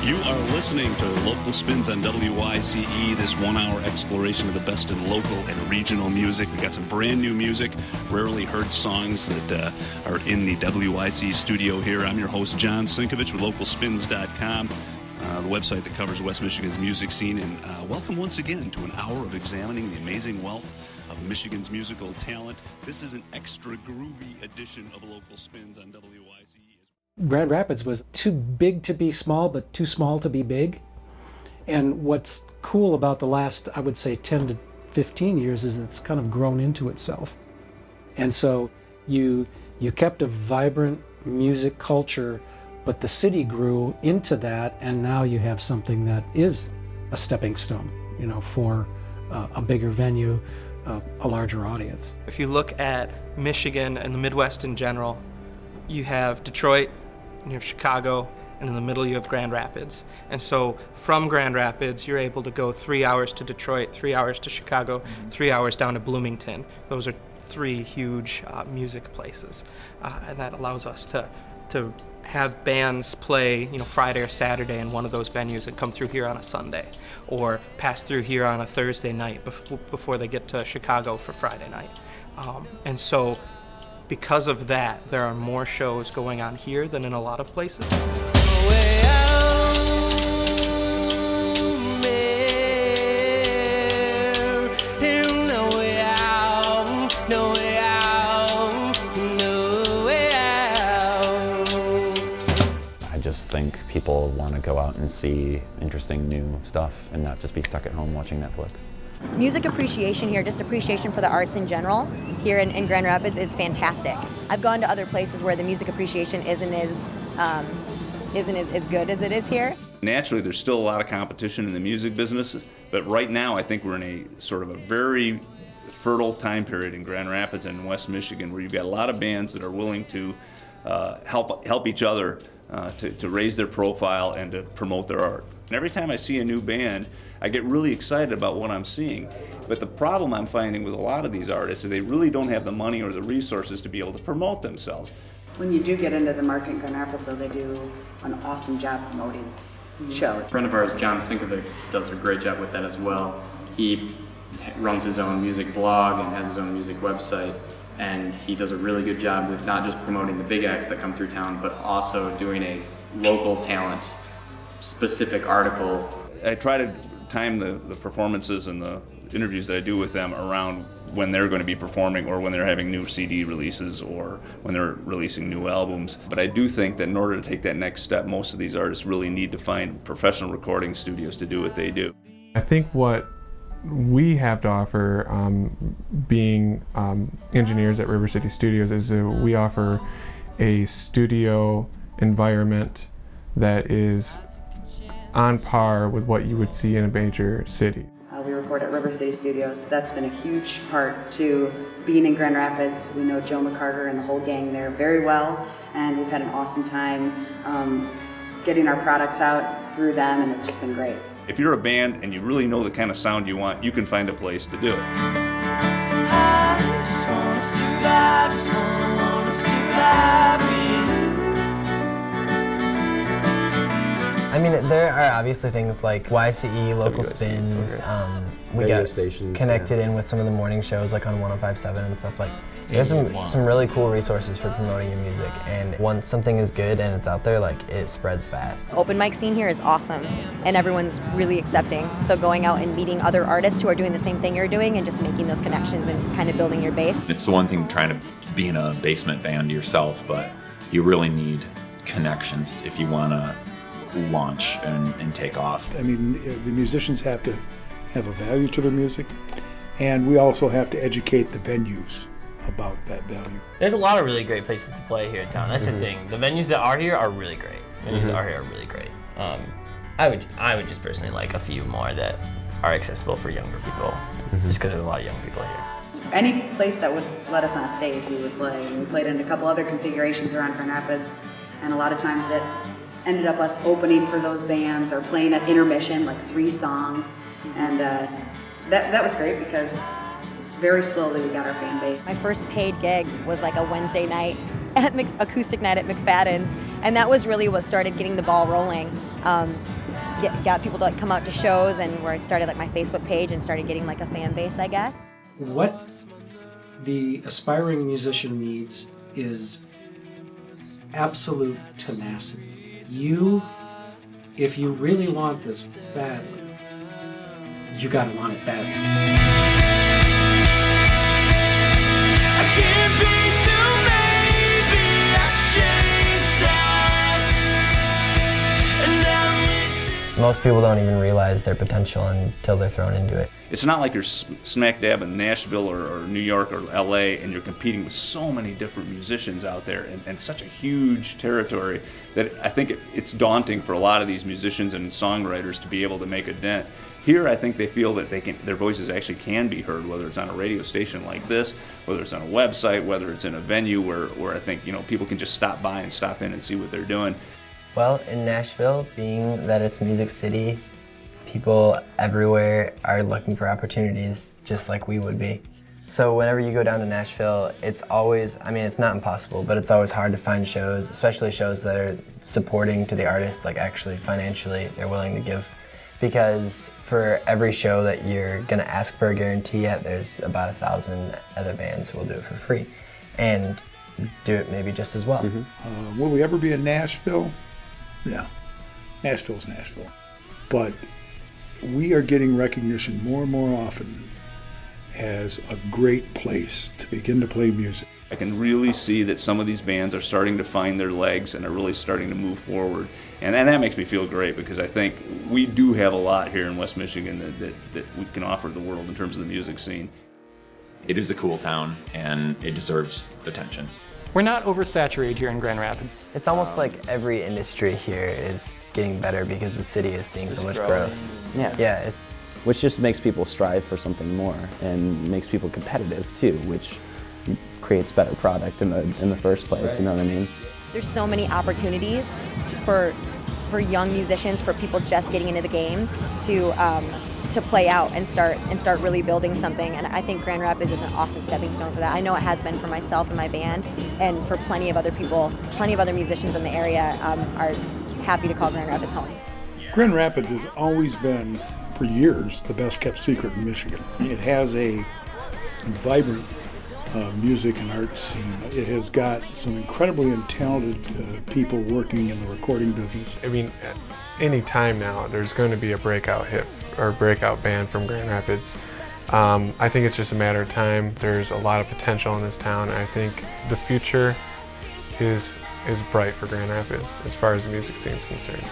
You are listening to Local Spins on WYCE, this 1-hour exploration of the best in local and regional music. We got some brand new music, rarely heard songs that are in the WYCE studio here. I'm your host, John Sinkovich with LocalSpins.com, the website that covers West Michigan's music scene. And welcome once again to an hour of examining the amazing wealth of Michigan's musical talent. This is an extra groovy edition of Local Spins on WYCE. Grand Rapids was too big to be small, but too small to be big. And what's cool about the last, I would say, 10 to 15 years is it's kind of grown into itself. And so you kept a vibrant music culture, but the city grew into that, and now you have something that is a stepping stone, for a bigger venue, a larger audience. If you look at Michigan and the Midwest in general, you have Detroit, and you have Chicago, and in the middle you have Grand Rapids. And so from Grand Rapids, you're able to go 3 hours to Detroit, 3 hours to Chicago, 3 hours down to Bloomington. Those are three huge music places. And that allows us to have bands play, Friday or Saturday in one of those venues and come through here on a Sunday, or pass through here on a Thursday night before they get to Chicago for Friday night. And so because of that, there are more shows going on here than in a lot of places. I just think people want to go out and see interesting new stuff and not just be stuck at home watching Netflix. Music appreciation here, just appreciation for the arts in general, here in Grand Rapids is fantastic. I've gone to other places where the music appreciation isn't as good as it is here. Naturally, there's still a lot of competition in the music business, but right now I think we're in a sort of a very fertile time period in Grand Rapids and West Michigan, where you've got a lot of bands that are willing to help each other to raise their profile and to promote their art. And every time I see a new band, I get really excited about what I'm seeing. But the problem I'm finding with a lot of these artists is they really don't have the money or the resources to be able to promote themselves. When you do get into the market in Grand Rapids, though, they do an awesome job promoting shows. A friend of ours, John Sinkovich, does a great job with that as well. He runs his own music blog and has his own music website, and he does a really good job with not just promoting the big acts that come through town, but also doing a local talent specific article. I try to time the performances and the interviews that I do with them around when they're going to be performing, or when they're having new CD releases, or when they're releasing new albums. But I do think that in order to take that next step, most of these artists really need to find professional recording studios to do what they do. I think what we have to offer, being engineers at River City Studios, is we offer a studio environment that is on par with what you would see in a major city. We record at River City Studios. That's been a huge part to being in Grand Rapids. We know Joe McCarter and the whole gang there very well, and we've had an awesome time getting our products out through them, and it's just been great. If you're a band and you really know the kind of sound you want, you can find a place to do it. I just wanna survive, just wanna survive with you. I mean, there are obviously things like YCE, Local Spins. We Radio got stations, connected in with some of the morning shows, like on 105.7 and stuff like. There's some really cool resources for promoting your music, and once something is good and it's out there, like, it spreads fast. The open mic scene here is awesome, and everyone's really accepting. So going out and meeting other artists who are doing the same thing you're doing, and just making those connections and kind of building your base. It's the one thing trying to be in a basement band yourself, but you really need connections if you want to launch and take off. I mean, the musicians have to have a value to their music, and we also have to educate the venues about that value. There's a lot of really great places to play here in town. That's the thing. The venues that are here are really great. I would just personally like a few more that are accessible for younger people, just because there's a lot of young people here. Any place that would let us on a stage, we would play. And we played in a couple other configurations around Grand Rapids, and a lot of times it ended up us opening for those bands or playing at intermission, like 3 songs, and that was great because very slowly we got our fan base. My first paid gig was like a Wednesday night at acoustic night at McFadden's, and that was really what started getting the ball rolling. Got people to like come out to shows, and where I started like my Facebook page and started getting like a fan base, I guess. What the aspiring musician needs is absolute tenacity. If you really want this badly, you gotta want it badly. I can't be too, maybe I changed that. And now Most people don't even realize their potential until they're thrown into it. It's not like you're smack dab in Nashville or New York or LA and you're competing with so many different musicians out there and such a huge territory that I think it's daunting for a lot of these musicians and songwriters to be able to make a dent. Here, I think they feel that their voices actually can be heard, whether it's on a radio station like this, whether it's on a website, whether it's in a venue where I think people can just stop by and stop in and see what they're doing. Well, in Nashville, being that it's Music City, people everywhere are looking for opportunities just like we would be. So whenever you go down to Nashville, it's always, it's not impossible, but it's always hard to find shows, especially shows that are supporting to the artists, like actually financially they're willing to give. Because for every show that you're gonna ask for a guarantee at, there's about 1,000 other bands who will do it for free and do it maybe just as well. Will we ever be in Nashville? No. Nashville's Nashville. But we are getting recognition more and more often as a great place to begin to play music. I can really see that some of these bands are starting to find their legs and are really starting to move forward. And that makes me feel great because I think we do have a lot here in West Michigan that we can offer the world in terms of the music scene. It is a cool town and it deserves attention. We're not oversaturated here in Grand Rapids. It's almost like every industry here is getting better because the city is seeing so much growth. Yeah, which just makes people strive for something more and makes people competitive too, which creates better product in the first place. Right. You know what I mean? There's so many opportunities for young musicians, for people just getting into the game to play out and start really building something. And I think Grand Rapids is an awesome stepping stone for that. I know it has been for myself and my band, and for plenty of other people, plenty of other musicians in the area are happy to call Grand Rapids home. Grand Rapids has always been, for years, the best kept secret in Michigan. It has a vibrant music and art scene. It has got some incredibly talented people working in the recording business. At any time now, there's going to be a breakout hit or breakout band from Grand Rapids. I think it's just a matter of time. There's a lot of potential in this town, and I think the future is bright for Grand Rapids as far as the music scene is concerned.